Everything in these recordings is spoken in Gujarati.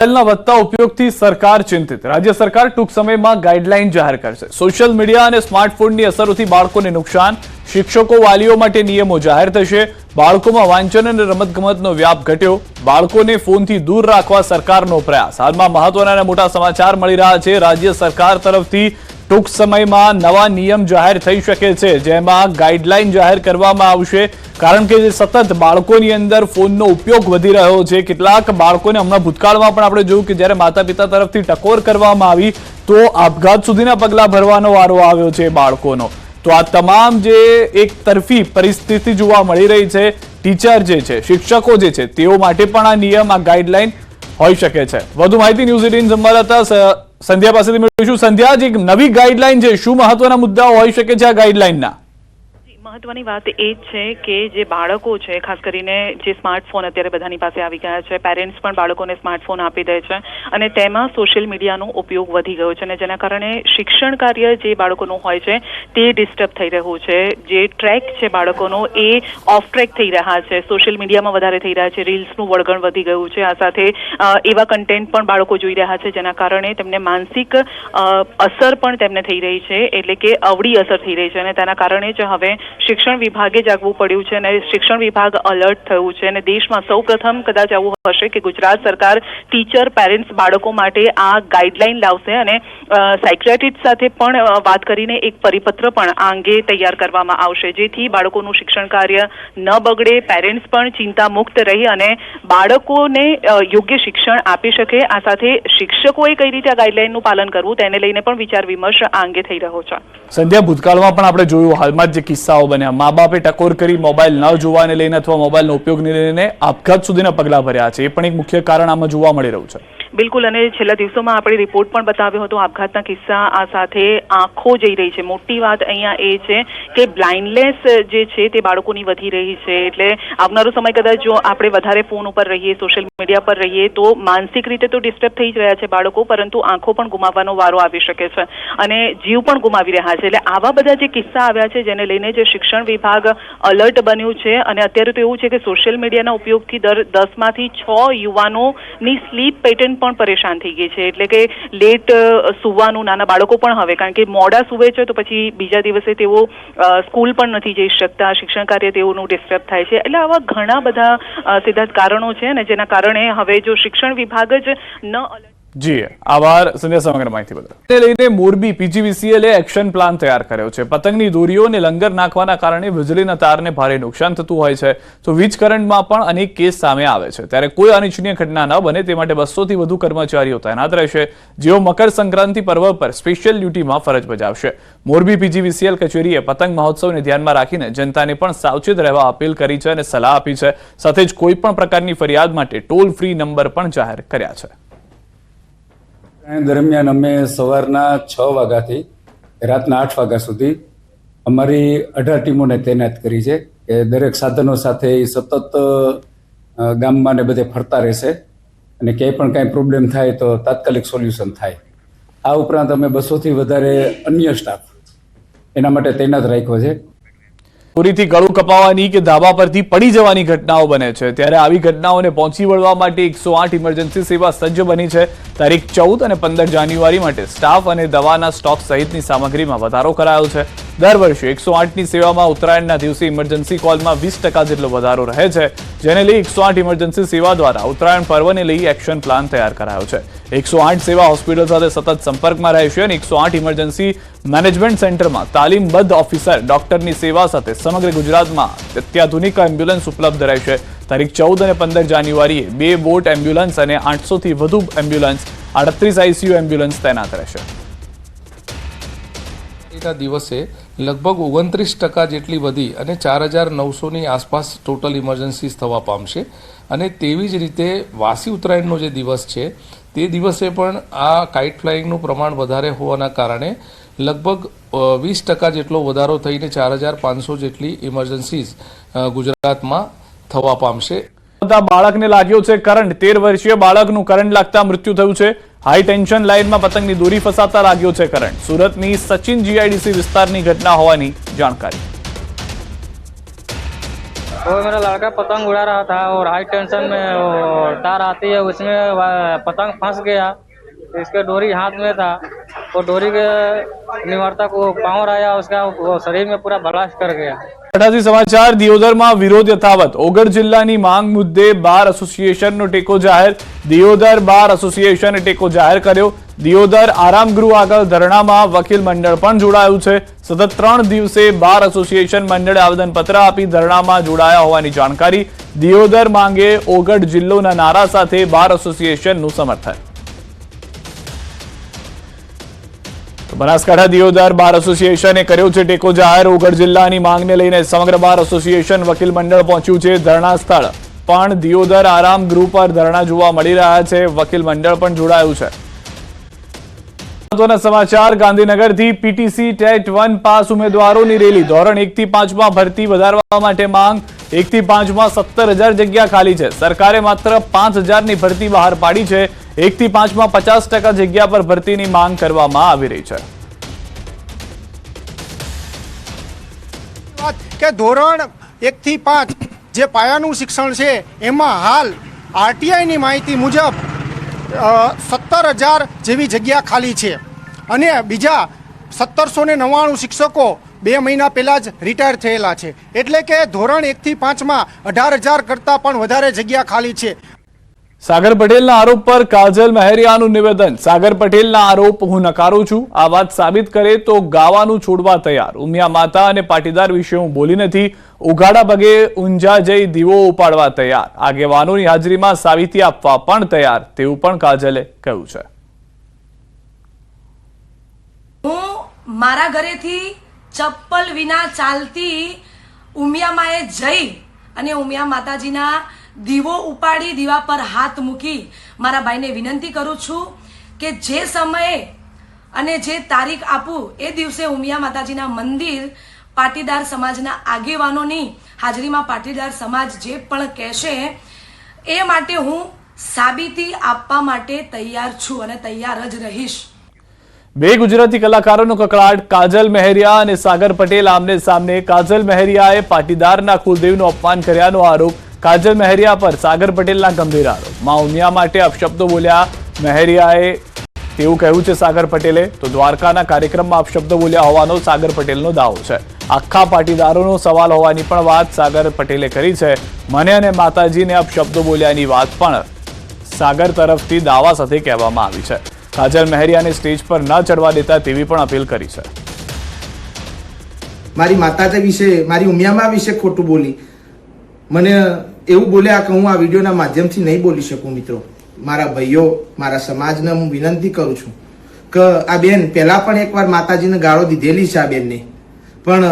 મોબાઈલના વધતા ઉપયોગથી સરકાર ચિંતિત। રાજ્ય સરકાર ટૂંક સમયમાં ગાઈડલાઈન જાહેર કરશે। સોશિયલ મીડિયા અને સ્માર્ટફોનની અસરોથી બાળકોને નુકસાન, શિક્ષકો વાલીઓ માટે નિયમો જાહેર થશે। બાળકોમાં વાંચન અને રમતગમતનો વ્યાપ ઘટ્યો, બાળકોને ફોનથી દૂર રાખવા સરકારનો પ્રયાસ। હાલમાં મહત્વના અને મોટા સમાચાર મળી રહ્યા છે। રાજ્ય સરકાર તરફથી ટૂંક સમયમાં નવા નિયમ જાહેર થઈ શકે છે, જેમાં ગાઈડલાઈન જાહેર કરવામાં આવશે, કારણ કે જે સતત બાળકોની અંદર ફોનનો ઉપયોગ વધી રહ્યો છે। કેટલાક બાળકોને હમણાં ભૂતકાળમાં પણ આપણે જોયું કે જ્યારે માતા પિતા તરફથી ટકોર કરવામાં આવી તો આપઘાત સુધીના પગલાં ભરવાનો વારો આવ્યો છે બાળકોનો। તો આ તમામ જે એક તરફી પરિસ્થિતિ જોવા મળી રહી છે, ટીચર જે છે, શિક્ષકો જે છે, તેઓ માટે પણ આ નિયમ, આ ગાઈડલાઈન હોઈ શકે છે। વધુ માહિતી ન્યૂઝ 18 સંવાદદાતા સંધ્યા પાસેથી મેળવીશું। સંધ્યા, જે નવી ગાઈડલાઈન છે, શું મહત્વના મુદ્દાઓ હોઈ શકે છે આ ગાઈડલાઈનના? મહત્વની વાત એ જ છે કે જે બાળકો છે, ખાસ કરીને જે સ્માર્ટફોન અત્યારે બધાની પાસે આવી ગયા છે, પેરેન્ટ્સ પણ બાળકોને સ્માર્ટફોન આપી દે છે અને તેમાં સોશિયલ મીડિયાનો ઉપયોગ વધી ગયો છે અને જેના કારણે શિક્ષણ કાર્ય જે બાળકોનું હોય છે તે ડિસ્ટર્બ થઈ રહ્યું છે। જે ટ્રેક છે બાળકોનો એ ઓફ ટ્રેક થઈ રહ્યા છે, સોશિયલ મીડિયામાં વધારે થઈ રહ્યા છે, રીલ્સનું વળગણ વધી ગયું છે। આ સાથે એવા કન્ટેન્ટ પણ બાળકો જોઈ રહ્યા છે જેના કારણે તેમને માનસિક અસર પણ તેમને થઈ રહી છે, એટલે કે અવળી અસર થઈ રહી છે અને તેના કારણે જ હવે શિક્ષણ વિભાગે જાગવું પડ્યું છે અને શિક્ષણ વિભાગ અલર્ટ થયું છે અને દેશમાં સૌપ્રથમ કદાચ આવું હશે કે ગુજરાત સરકાર ટીચર, પેરેન્ટ્સ, બાળકો માટે આ ગાઈડલાઈન લાવશે અને સાયક્રેટિસ્ટ સાથે પણ વાત કરીને એક પરિપત્ર પણ આ અંગે તૈયાર કરવામાં આવશે, જેથી બાળકોનું શિક્ષણ કાર્ય ન બગડે, પેરેન્ટ્સ પણ ચિંતા મુક્ત રહી અને બાળકોને યોગ્ય શિક્ષણ આપી શકે। આ સાથે શિક્ષકોએ કઈ રીતે આ ગાઈડલાઈનનું પાલન કરવું તેને લઈને પણ વિચાર વિમર્શ આ અંગે થઈ રહ્યો છે। સંધ્યા, ભૂતકાળમાં પણ આપણે જોયું, હાલમાં જે કિસ્સાઓ બન્યા, મા બાપે ટકોર કરી મોબાઈલ ન જોવાને લઈને અથવા મોબાઈલનો ઉપયોગને લઈને આપઘાત સુધીના પગલાં ભર્યા છે, એ પણ એક મુખ્ય કારણ આમાં જોવા મળી રહ્યું છે। બિલકુલ, અને છેલ્લા દિવસોમાં આપણે રિપોર્ટ પણ બતાવ્યો હતો આપઘાતના કિસ્સા, આ સાથે આંખો જઈ રહી છે। મોટી વાત અહીંયા એ છે કે બ્લાઇન્ડનેસ જે છે તે બાળકોની વધી રહી છે, એટલે આવનારો સમય કદાચ જો આપણે વધારે ફોન ઉપર રહીએ, સોશિયલ મીડિયા પર રહીએ તો માનસિક રીતે તો ડિસ્ટર્બ થઈ જ રહ્યા છે બાળકો, પરંતુ આંખો પણ ગુમાવવાનો વારો આવી શકે છે અને જીવ પણ ગુમાવી રહ્યા છે। એટલે આવા બધા જે કિસ્સા આવ્યા છે જેને લઈને જે શિક્ષણ વિભાગ અલર્ટ બન્યું છે અને અત્યારે તો એવું છે કે સોશિયલ મીડિયાના ઉપયોગથી દર 10માંથી 6 યુવાનોની સ્લીપ પેટર્ન પણ પરેશાન થઈ ગઈ છે, એટલે કે લેટ સુવાનું, નાના બાળકો પણ હવે, કારણ કે મોડા સુવે છે તો પછી બીજા દિવસે તેઓ સ્કૂલ પણ નથી જઈ શકતા, શિક્ષણ કાર્ય તેઓનું ડિસ્ટર્બ થાય છે। એટલે આવા ઘણા બધા સિદ્ધાંત કારણો છે અને જેના કારણે હવે જો શિક્ષણ વિભાગ જ ન જી આભાર સંધ્યા, સમગ્ર માહિતી બદલ। તેને લઈને મોરબી PGVCL એક્શન પ્લાન તૈયાર કર્યો છે। પતંગની દોરીઓ અને લંગર નાખવાના કારણે વીજળીના તારને ભારે નુકસાન થતું હોય છે, તો વીજ કરંટમાં પણ અનેક કેસ સામે આવે છે, ત્યારે કોઈ અનિચ્છનીય ઘટના ન બને તે માટે 200થી વધુ કર્મચારીઓ તૈનાત રહેશે, જેઓ મકર સંક્રાંતિ પર્વ પર સ્પેશિયલ ડ્યુટીમાં ફરજ બજાવશે। મોરબી PGVCL કચેરીએ પતંગ મહોત્સવને ધ્યાનમાં રાખીને જનતાને પણ સાવચેત રહેવા અપીલ કરી છે અને સલાહ આપી છે, સાથે જ કોઈ પણ પ્રકારની ફરિયાદ માટે ટોલ ફ્રી નંબર પણ જાહેર કર્યા છે। દરમિયાન અમે સવારના 6 વાગ્યાથી રાતના 8 વાગ્યા સુધી અમારી 18 ટીમોને તૈનાત કરી છે કે દરેક સાધનો સાથે એ સતત ગામમાં ને બધે ફરતા રહેશે અને ક્યાંય પણ કાંઈ પ્રોબ્લેમ થાય તો તાત્કાલિક સોલ્યુશન થાય। આ ઉપરાંત અમે 200થી વધારે અન્ય સ્ટાફ એના માટે તૈનાત રાખ્યો છે। ચોરીથી ગળું કપાવવાની કે ધાબા પરથી પડી જવાની ઘટનાઓ બને છે, ત્યારે આવી ઘટનાઓને પહોંચી વળવા માટે 108 ઇમરજન્સી સેવા સજ્જ બની છે। તારીખ 14 અને 15 જાન્યુઆરી માટે સ્ટાફ અને દવાના સ્ટોક સહિતની સામગ્રીમાં વધારો કરાયો છે। દર વર્ષે 108ની સેવામાં ઉત્તરાયણના દિવસે ઇમરજન્સી કોલમાં 20% જેટલો વધારો રહે છે, જેને લઈ 108 ઇમરજન્સી સેવા દ્વારા ઉત્તરાયણ પર્વને લઈ એક્શન પ્લાન તૈયાર કરાયો છે। 108 સેવા હોસ્પિટલ સાથે સતત સંપર્કમાં રહેશે અને 108 ઇમરજન્સી મેનેજમેન્ટ સેન્ટરમાં તાલીમબદ્ધ ઓફિસર ડોક્ટરની સેવા સાથે સમગ્ર ગુજરાતમાં અત્યાધુનિક એમ્બ્યુલન્સ ઉપલબ્ધ રહેશે। તારીખ 14 અને 15 જાન્યુઆરીએ 2 બોટ એમ્બ્યુલન્સ અને 800થી વધુ એમ્બ્યુલન્સ, 38 ICU એમ્બ્યુલન્સ તૈનાત રહેશે। દિવસે લગભગ 29% જેટલી વધી અને 4900ની આસપાસ ટોટલ ઇમરજન્સીસ થવા પામશે અને તેવી જ રીતે વાસી ઉત્તરાયણનો જે દિવસ છે તે દિવસે પણ આ કાઇટ ફ્લાઇંગનું પ્રમાણ વધારે હોવાના કારણે લગભગ 20% જેટલો વધારો થઈને 4500 જેટલી ઇમરજન્સીસ ગુજરાતમાં થવા પામશે। બાળકને લાગ્યો છે કરંટ। 13 વર્ષીય બાળકનું કરંટ લાગતા મૃત્યુ થયું છે। હાઈ ટેન્શન લાઇનમાં પતંગની દોરી ફસાતા લાગ્યો છે કરંટ। સુરતની સચિન GIDC વિસ્તારની ઘટના હોવાની જાણકારી। वो मेरा लड़का पतंग उड़ा रहा था और हाई टेंशन में वो तार आती है उसमें पतंग फंस गया। इसके डोरी हाथ में था, वो डोरी के निवर्तक वो पाँव आया, उसका वो शरीर में पूरा ब्लास्ट कर गया। અઠાથી સમાચાર દિયોદરમાં વિરોધ યથાવત ઓગળ જિલ્લાની માંગ મુદ્દે બાર એસોસિએશનનો ટેકો જાહેર દિયોદર બાર એસોસિએશને ટેકો જાહેર કર્યો દિયોદર આરામગૃહ આગળ ધરણામાં વકીલ મંડળ પણ જોડાયું છે સતત 3 દિવસે બાર એસોસિએશન મંડળે આવેદનપત્ર આપી ધરણામાં જોડાયા હોવાની જાણકારી દિયોદર માંગે ઓગળ જિલ્લોના નારા સાથે બાર એસોસિએશનનું સમર્થન બનાસકાંઠા દિયોદર બાર એસોસિએશને કર્યો છે ટેકો જાહેર ઓગળ જિલ્લાની માંગને લઈને સમગ્ર બાર એસોસિએશન વકીલ મંડળ પહોંચ્યું છે ધરણા સ્થળ પણ દિયોદર આરામ ગૃહ પર ધરણા જોવા મળી રહ્યા છે વકીલ મંડળ પણ જોડાયું છે મહત્વના સમાચાર ગાંધીનગરથી પીટીસી ટેટ 1 પાસ ઉમેદવારોની રેલી ધોરણ 1 થી 5 માં ભરતી વધારવા માટે માંગ 1 થી 5 માં 17,000 જગ્યા ખાલી છે સરકારે માત્ર 5,000 ની ભરતી બહાર પાડી છે 1 થી 5 માં 50% જગ્યા પર ભરતીની માંગ કરવામાં આવી રહી છે કે ધોરણ 1 થી 5 જે પાયાનું શિક્ષણ છે એમાં હાલ આરટીઆઈની માહિતી મુજબ 17,000 જેવી જગ્યા ખાલી છે અને બીજા 1,799 શિક્ષકો 2 મહિના પહેલા જ રિટાયર થયેલા છે એટલે કે ધોરણ 1 થી 5 માં 18,000 કરતાં પણ વધારે જગ્યા ખાલી છે સાગર પટેલના આરોપ પર કાજલ મહેરિયાનું નિવેદન સાગર પટેલના આરોપ હું નકારું છું આ વાત સાબિત કરે તો ગાવાનું છોડવા તૈયાર ઉમિયા માતા અને પાટીદાર વિશે હું બોલી નથી ઉઘાડા પગે ઊંઝા જઈ દીવો ઉપાડવા તૈયાર આગેવાનોની હાજરીમાં સાબિતી આપવા પણ તૈયાર તેવું પણ કાજલે કહ્યું છે હું મારા ઘરેથી ચપ્પલ વિના ચાલતી ઉમિયામાએ જઈ અને ઉમિયા માતાજીના દીવો ઉપાડી દીવા પર હાથ મૂકી મારા ભાઈને વિનંતી કરું છું કે જે સમયે અને જે તારીખ આપું એ દિવસે ઉમિયા માતાજીના મંદિર પાટીદાર સમાજના આગેવાનોની હાજરીમાં પાટીદાર સમાજ જે પણ કહેશે એ માટે હું સાબિતી આપવા માટે તૈયાર છું અને તૈયાર જ રહીશ બે ગુજરાતી કલાકારોનો કકળાટ કાજલ મહેરિયા અને સાગર પટેલ આમને સામને કાજલ મહેરિયાએ પાટીદારના કુલદેવનું અપમાન કર્યાનો આરોપ કાજલ મહેરિયા પર સાગર પટેલના ગંભીર આરોપ માં ઉમિયા માટે અપશબ્દો બોલ્યા મહેરિયાએ તેવું કહ્યું છે સાગર પટેલે તો દ્વારકાના કાર્યક્રમમાં અપશબ્દો બોલ્યા હોવાનો સાગર પટેલનો દાવો છે આખા પાટીદારોનો સવાલ હોવાની પણ વાત સાગર પટેલે કરી છે મને અને માતાજીને અપશબ્દો બોલ્યાની વાત પણ સાગર તરફથી દાવા સાથે કહેવામાં આવી છે કાજલ મહેરિયાને સ્ટેજ પર ન ચડવા દેતા તેવી પણ અપીલ કરી છે મારી માતાજી વિશે મારી ઉમિયામાં વિશે ખોટું બોલી મને એવું બોલ્યા કે હું આ વિડીયોના માધ્યમથી નહીં બોલી શકું મિત્રો મારા ભાઈઓ મારા સમાજને હું વિનંતી કરું છું કે આ બેન પહેલા પણ એકવાર માતાજીને ગાળો દીધેલી છે આ બેનને પણ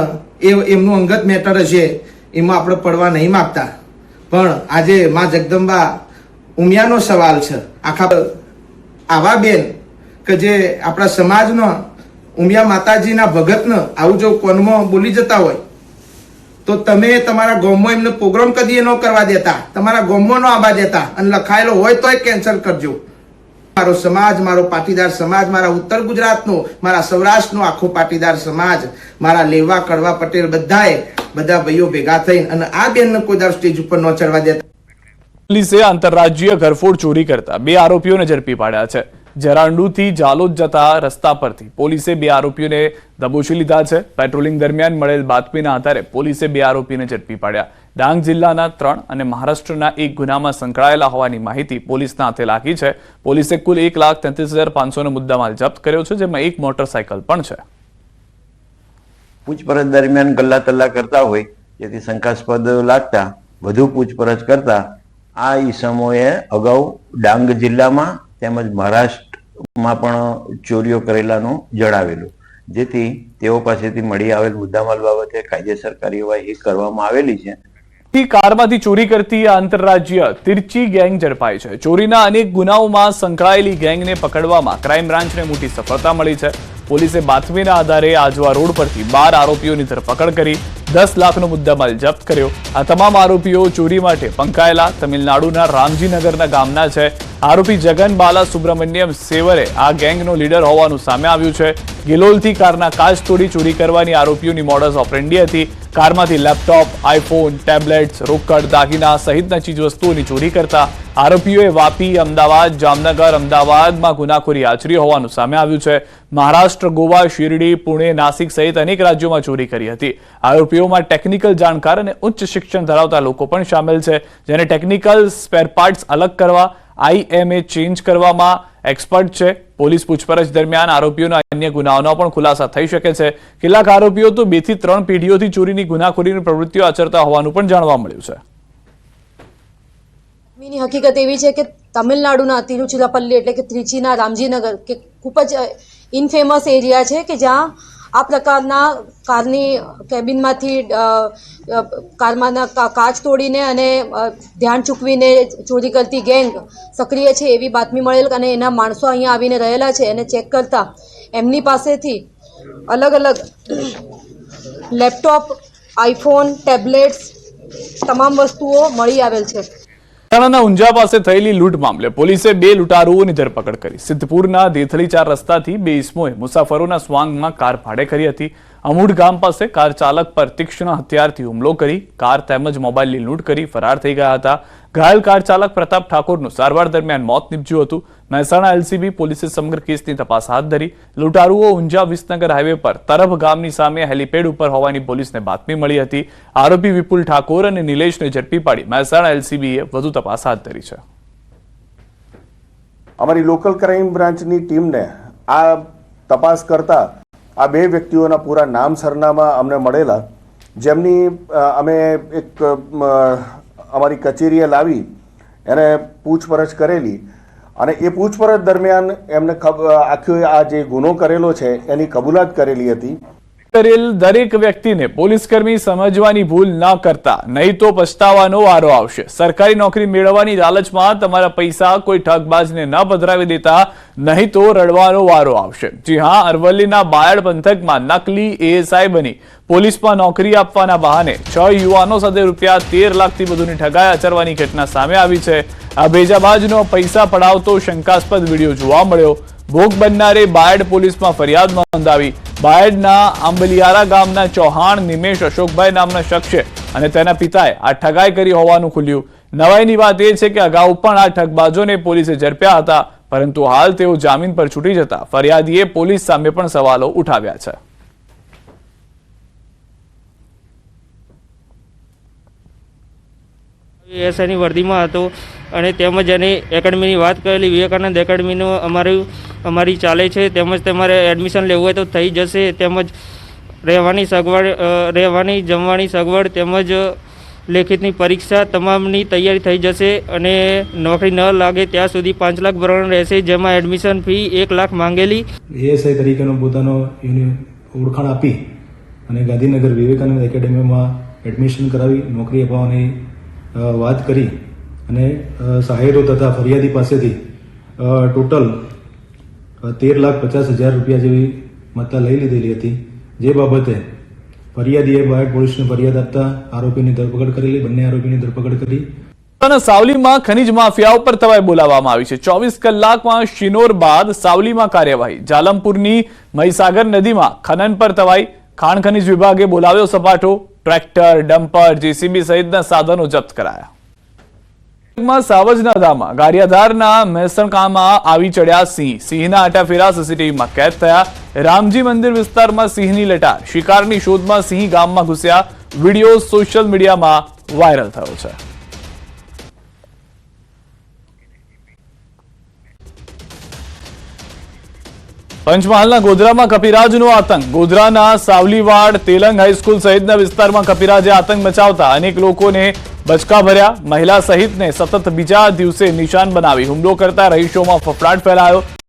એમનું અંગત મેટર હશે એમાં આપણે પડવા નહીં માગતા પણ આજે માં જગદંબા ઉમિયાનો સવાલ છે આખા આવા બેન કે જે આપણા સમાજનો ઉમિયા માતાજીના ભગતને આવું જો કોનમાં બોલી જતા હોય તો તમે તમારા ગામમાં એમને પ્રોગ્રામ કદી ન કરવા દેતા તમારા ગામમાં ન આવવા દેતા અને લખાયેલો હોય તોય કેન્સલ કરજો મારો સમાજ મારો પાટીદાર સમાજ મારા ઉત્તર ગુજરાતનો મારા સૌરાષ્ટ્રનો આખો પાટીદાર સમાજ મારા લેવા કડવા પટેલ બધા ભાઈઓ ભેગા થઈને અને આ બેનને કોઈ દર સ્ટેજ ઉપર ન ચડવા દેતા પોલીસે આંતરરાજ્ય ઘરફોડ ચોરી કરતા 2 આરોપીઓને ઝડપી પાડ્યા છે જરાંડુથી જાલોદ જતા રસ્તા પરથી પોલીસે 2 આરોપીઓને દબોચી લીધા છે પેટ્રોલિંગ દરમિયાન મળેલ બાતમીના આધારે પોલીસે 2 આરોપીને ઝડપી પાડ્યા ડાંગ જિલ્લાના 3 અને મહારાષ્ટ્રના 1 ગુનામાં સંકળાયેલા હોવાની માહિતી પોલીસના હાથે લાગી છે પોલીસે કુલ 1,33,500નો મુદ્દામાલ જપ્ત કર્યો છે જેમાં 1 મોટરસાયકલ પણ છે પૂછપરછ દરમિયાન ગલ્લા તલ્લા કરતા હોય જેથી શંકાસ્પદ લાગતા વધુ પૂછપરછ કરતા આ ઈસમોએ અગાઉ ડાંગ જિલ્લામાં તેમજ મહારાષ્ટ્રમાં પણ ચોરીઓ કરેલાનું જણાવેલું જેથી તેઓ પાસેથી મળી આવેલ મુદ્દામાલ બાબતે કાયદેસર કાર્યવાહી કરવામાં આવેલી છે કારમાંથી ચોરી કરતી આંતરરાજ્ય તિરચી ગેંગ ઝડપાઈ છે ચોરીના અનેક ગુનાઓમાં સંકળાયેલી ગેંગને પકડવામાં ક્રાઇમ બ્રાન્ચને મોટી સફળતા મળી છે પોલીસે બાતમીના આધારે આજવા રોડ પરથી 12 આરોપીઓની ધરપકડ કરી 10 લાખનો મુદ્દામાલ જપ્ત કર્યો આ તમામ આરોપીઓ ચોરી માટે પંકાયેલા તમિલનાડુના રામજીનગરના ગામના છે આરોપી જગન બાલા સુબ્રમણ્યમ સેવરે આ ગેંગનો લીડર હોવાનું સામે આવ્યું છે ગિલોલથી કારના કાચ તોડી ચોરી કરવાની આરોપીઓની મોડસ ઓપરેન્ડી હતી કારમાંથી લેપટોપ, આઈફોન, ટેબ્લેટ્સ, રોકડ, દાગીના સહિતના ચીજવસ્તુઓની ચોરી કરતા આરોપીઓએ વાપી, અમદાવાદ, જામનગર, અમદાવાદમાં ગુનાખોરી આચરી હોવાનું સામે આવ્યું છે. મહારાષ્ટ્ર, ગોવા, શિરડી, પુણે, નાસિક સહિત અનેક રાજ્યોમાં ચોરી કરી હતી. આરોપીઓમાં ટેકનિકલ જાણકાર અને ઉચ્ચ શિક્ષણ ધરાવતા લોકો પણ સામેલ છે, જેને ટેકનિકલ સ્પેર પાર્ટ્સ અલગ કરવા, IMA ચેન્જ કરવામાં એક્સપર્ટ છે. પોલીસ પૂછપરછ દરમિયાન આરોપીઓના અન્ય ગુનાઓનો પણ ખુલાસા થઈ શકે છે. કેટલાક આરોપીઓ તો 2 થી 3 પેઢીઓથી ચોરીની ગુનાખોરીની પ્રવૃત્તિઓ આચરતા હોવાનું પણ જાણવા મળ્યું છે. ની હકીકત એવી છે કે તમિલનાડુના તિરુચિરાપલ્લી એટલે કે ત્રિચીના રામજીનગર કે ખૂબ જ ઇનફેમસ એરિયા છે કે જ્યાં આ પ્રકારના કારની કેબિનમાંથી કારમાં કાચ તોડીને અને ધ્યાન ચૂકવીને ચોરી કરતી ગેંગ સક્રિય છે એવી બાતમી મળેલ અને એના માણસો અહીંયા આવીને રહેલા છે અને ચેક કરતા એમની પાસેથી અલગ અલગ લેપટોપ, આઈફોન, ટેબ્લેટ્સ તમામ વસ્તુઓ મળી આવેલ છે. મહેસાણાના ઊંઝા પાસે થયેલી લૂંટ મામલે પોલીસે 2 લૂંટારુઓની ધરપકડ કરી. સિદ્ધપુરના દેથળી 4 રસ્તાથી 2 ઇસમોએ મુસાફરોના સ્વાંગમાં કાર ભાડે કરી હતી. અમૂઢ ગામ પાસે કાર ચાલક પર તીક્ષ્ણ હથિયારથી હુમલો કરી કાર તેમજ મોબાઈલની લૂંટ કરી ફરાર થઈ ગયા હતા. ઘાયલ કાર ચાલક પ્રતાપ ઠાકોરનું સારવાર દરમિયાન મોત નીપજ્યું હતું. મહેસાણા LCB પોલીસે સમગ્ર કેસની તપાસ હાથ ધરી. લૂંટારુઓ ઊંઝા વિસનગર હાઈવે પર તરફ ગામની સામે હેલીપેડ ઉપર હોવાની પોલીસને બાતમી મળી હતી. આરોપી વિપુલ ઠાકોર અને નિલેશને ઝડપી પાડી મહેસાણા LCBએ વધુ તપાસ હાથ ધરી છે. અમારી લોકલ ક્રાઇમ બ્રાન્ચની ટીમને આ તપાસ કરતા આ 2 વ્યક્તિઓના પૂરા નામ સરનામા અમને મળેલા, જેમની અમે એક અમારી કચેરીએ લાવી એને પૂછપરછ કરેલી અને એ પૂછપરછ દરમિયાન એમને આખો આ જે ગુનો કરેલો છે એની કબૂલાત કરેલી હતી. કરેલ દરેક વ્યક્તિને પોલીસકર્મી સમજવાની ભૂલ ન કરતા, નહીં તો પછતાવાનો વારો આવશે. સરકારી નોકરી મેળવવાની લાલચમાં તમારા પૈસા કોઈ ઠગબાજને ન પધરાવી દેતા, નહીં તો રડવાનો વારો આવશે. જી હા, અરવલ્લીના બાયડ પંથકમાં નકલી ASI બની પોલીસમાં નોકરી આપવાના બહાને 6 યુવાનો સાથે ₹13 લાખથી વધુની ઠગાઈ આચરવાની ઘટના સામે આવી છે. આ ભેજાબાજનો પૈસા પડાવતો શંકાસ્પદ વિડીયો જોવા મળ્યો. ભોગ બનનારે બાયડ પોલીસમાં ફરિયાદ નોંધાવી. બાયડના આંબલિયારા ગામના ચૌહાણ નિમેશ અશોકભાઈ નામના શખ્સે અને તેના પિતાએ આ ઠગાઈ કરી હોવાનું ખુલ્યું. નવાઈની વાત એ છે કે અગાઉ પણ આ ઠગબાજોને પોલીસે ઝડપ્યા હતા, પરંતુ હાલ તેઓ જામીન પર છૂટી જતા ફરિયાદીએ પોલીસ સામે પણ સવાલો ઉઠાવ્યા છે. એસઆઈની વર્દીમાં હતો અને તેમજ એની એકેડમીની વાત કરેલી. વિવેકાનંદ એકેડમીનો અમારી ચાલે છે, તેમજ તમારે એડમિશન લેવું હોય તો થઈ જશે. તેમજ રહેવાની સગવડ, રહેવાની જમવાની સગવડ તેમજ લેખિતની પરીક્ષા તમામની તૈયારી થઈ જશે અને નોકરી ન લાગે ત્યાં સુધી 5 લાખ ભરવાનું રહેશે, જેમાં એડમિશન ફી 1 લાખ માંગેલી. ASI તરીકેનો પોતાનો ઓળખાણ આપી અને ગાંધીનગર વિવેકાનંદ એકેડેમીમાં એડમિશન કરાવી નોકરી અપાવવાની વાત કરી અને સહાયરો તથા ફરિયાદી પાસેથી ટોટલ 13,50,000 રૂપિયા જેવી મત્તા લઈ લીધેલી હતી. જે બાબતે ફરિયાદીએ બાયડ પોલીસને ફરિયાદ આપતા આરોપીની ધરપકડ કરેલી. બંને આરોપીની ધરપકડ કરી. સાવલીમાં ખનીજ માફિયા ઉપર તવાઈ બોલાવવામાં આવી છે. 24 કલાકમાં શિનોર બાદ સાવલીમાં કાર્યવાહી. જાલમપુરની મહીસાગર નદીમાં ખનન પર તવાઈ. ખાણ ખનીજ વિભાગે બોલાવ્યો સપાટો. ટ્રેક્ટર, ડમ્પર, JCB સહિતના સાધનો જપ્ત કરાયા. સાવજના ધામમાં ગારિયાધારના મહેસણકામાં આવી ચડ્યા સિંહ. સિંહના આટાફેરા CCTVમાં કેદ થયા. રામજી મંદિર વિસ્તારમાં સિંહની લટાર. શિકારની શોધમાં સિંહ ગામમાં ઘૂસ્યા. વિડીયો સોશિયલ મીડિયામાં વાયરલ થયો છે. પંચમહાલના ગોધરામાં કપિરાજનો આતંક. ગોધરાના સાવલીવાડ તેલંગ હાઈસ્કૂલ સહિતના વિસ્તારમાં કપિરાજે આતંક મચાવતા અનેક લોકોને બચકા ભર્યા. મહિલા સહિતને સતત બીજા દિવસે નિશાન બનાવી હુમલો કરતા રહીશોમાં ફફડાટ ફેલાયો.